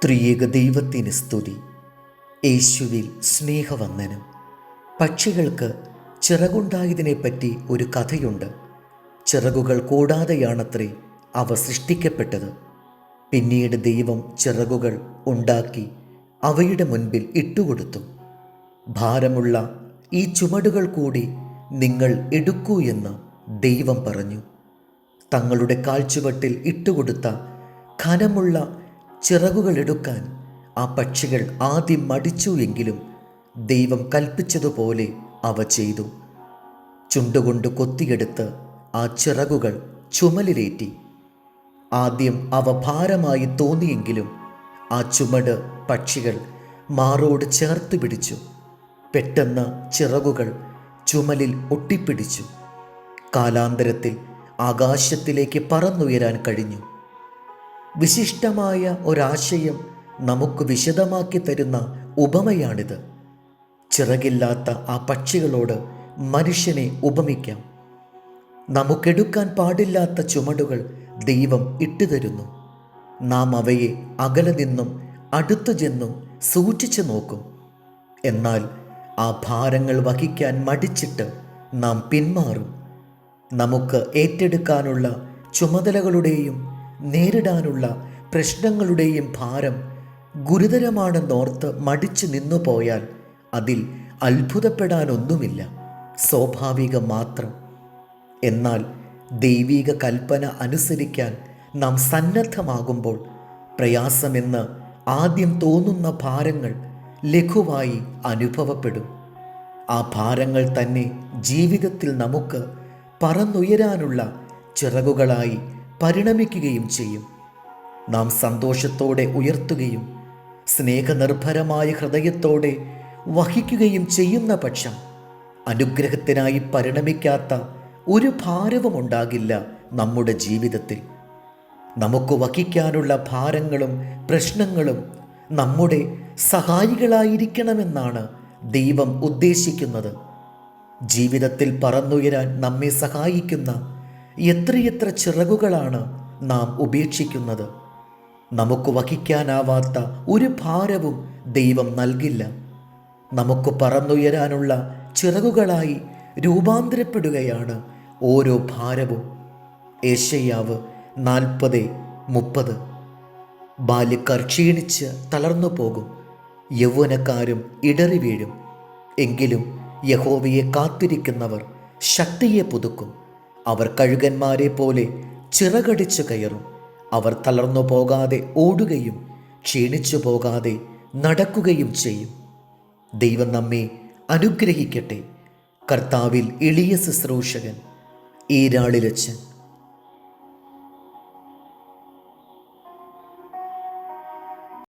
ത്രിയേക ദൈവത്തിന് സ്തുതി. യേശുവിൽ സ്നേഹവന്ദനം. പക്ഷികൾക്ക് ചിറകുണ്ടായതിനെപ്പറ്റി ഒരു കഥയുണ്ട്. ചിറകുകൾ കൂടാതെയാണത്രേ അവ സൃഷ്ടിക്കപ്പെട്ടത്. പിന്നീട് ദൈവം ചിറകുകൾ ഉണ്ടാക്കി അവയുടെ മുൻപിൽ ഇട്ടുകൊടുത്തു. ഭാരമുള്ള ഈ ചുമടുകൾ കൂടി നിങ്ങൾ എടുക്കൂ എന്ന് ദൈവം പറഞ്ഞു. തങ്ങളുടെ കാൽച്ചുവട്ടിൽ ഇട്ടുകൊടുത്ത ഘനമുള്ള ചിറകുകൾ എടുക്കാൻ ആ പക്ഷികൾ ആദ്യം മടിച്ചു. എങ്കിലും ദൈവം കൽപ്പിച്ചതുപോലെ അവ ചെയ്തു. ചുണ്ടുകൊണ്ട് കൊത്തിയെടുത്ത് ആ ചിറകുകൾ ചുമലിലേറ്റി. ആദ്യം അവ ഭാരമായി തോന്നിയെങ്കിലും ആ ചുമട് പക്ഷികൾ മാറോട് ചേർത്ത് പിടിച്ചു. പെട്ടെന്ന് ചിറകുകൾ ചുമലിൽ ഒട്ടിപ്പിടിച്ചു. കാലാന്തരത്തിൽ ആകാശത്തിലേക്ക് പറന്നുയരാൻ കഴിഞ്ഞു. വിശിഷ്ടമായ ഒരാശയം നമുക്ക് വിശദമാക്കി തരുന്ന ഉപമയാണിത്. ചിറകില്ലാത്ത ആ പക്ഷികളോട് മനുഷ്യനെ ഉപമിക്കാം. നമുക്കെടുക്കാൻ പാടില്ലാത്ത ചുമടുകൾ ദൈവം ഇട്ടുതരുന്നു. നാം അവയെ അകലെ നിന്നും അടുത്തു ചെന്നും സൂക്ഷിച്ചു നോക്കും. എന്നാൽ ആ ഭാരങ്ങൾ വഹിക്കാൻ മടിച്ചിട്ട് നാം പിന്മാറും. നമുക്ക് ഏറ്റെടുക്കാനുള്ള ചുമതലകളുടെയും നേരിടാനുള്ള പ്രശ്നങ്ങളുടെയും ഭാരം ഗുരുതരമാണെന്നോർത്ത് മടിച്ചു നിന്നുപോയാൽ അതിൽ അത്ഭുതപ്പെടാനൊന്നുമില്ല, സ്വാഭാവികം മാത്രം. എന്നാൽ ദൈവിക കൽപ്പന അനുസരിക്കാൻ നാം സന്നദ്ധമാകുമ്പോൾ പ്രയാസമെന്ന് ആദ്യം തോന്നുന്ന ഭാരങ്ങൾ ലഘുവായി അനുഭവപ്പെടും. ആ ഭാരങ്ങൾ തന്നെ ജീവിതത്തിൽ നമുക്ക് പറന്നുയരാനുള്ള ചിറകുകളായി പരിണമിക്കുകയും ചെയ്യും. നാം സന്തോഷത്തോടെ ഉയർത്തുകയും സ്നേഹനിർഭരമായ ഹൃദയത്തോടെ വഹിക്കുകയും ചെയ്യുന്ന പക്ഷം അനുഗ്രഹത്തിനായി പരിണമിക്കാത്ത ഒരു ഭാരവും ഉണ്ടാകില്ല നമ്മുടെ ജീവിതത്തിൽ. നമുക്ക് വഹിക്കാനുള്ള ഭാരങ്ങളും പ്രശ്നങ്ങളും നമ്മുടെ സഹായികളായിരിക്കണമെന്നാണ് ദൈവം ഉദ്ദേശിക്കുന്നത്. ജീവിതത്തിൽ പറന്നുയരാൻ നമ്മെ സഹായിക്കുന്ന എത്രയെത്ര ചിറകുകളാണ് നാം ഉപേക്ഷിക്കുന്നത്. നമുക്ക് വഹിക്കാനാവാത്ത ഒരു ഭാരവും ദൈവം നൽകില്ല. നമുക്ക് പറന്നുയരാനുള്ള ചിറകുകളായി രൂപാന്തരപ്പെടുകയാണ് ഓരോ ഭാരവും. യെശയ്യാവ് 40:30. ബാല്യക്കാർ ക്ഷീണിച്ച് തളർന്നു പോകും, യൗവനക്കാരും ഇടറി വീഴും. എങ്കിലും യഹോവയെ കാത്തിരിക്കുന്നവർ ശക്തിയെ പുതുക്കും. അവർ കഴുകന്മാരെ പോലെ ചിറകടിച്ചു കയറും. അവർ തളർന്നു പോകാതെ ഓടുകയും ക്ഷീണിച്ചു പോകാതെ നടക്കുകയും ചെയ്യും. ദൈവം നമ്മെ അനുഗ്രഹിക്കട്ടെ. കർത്താവിൽ എളിയ ശുശ്രൂഷകൻ ഈരാളിലച്ചൻ.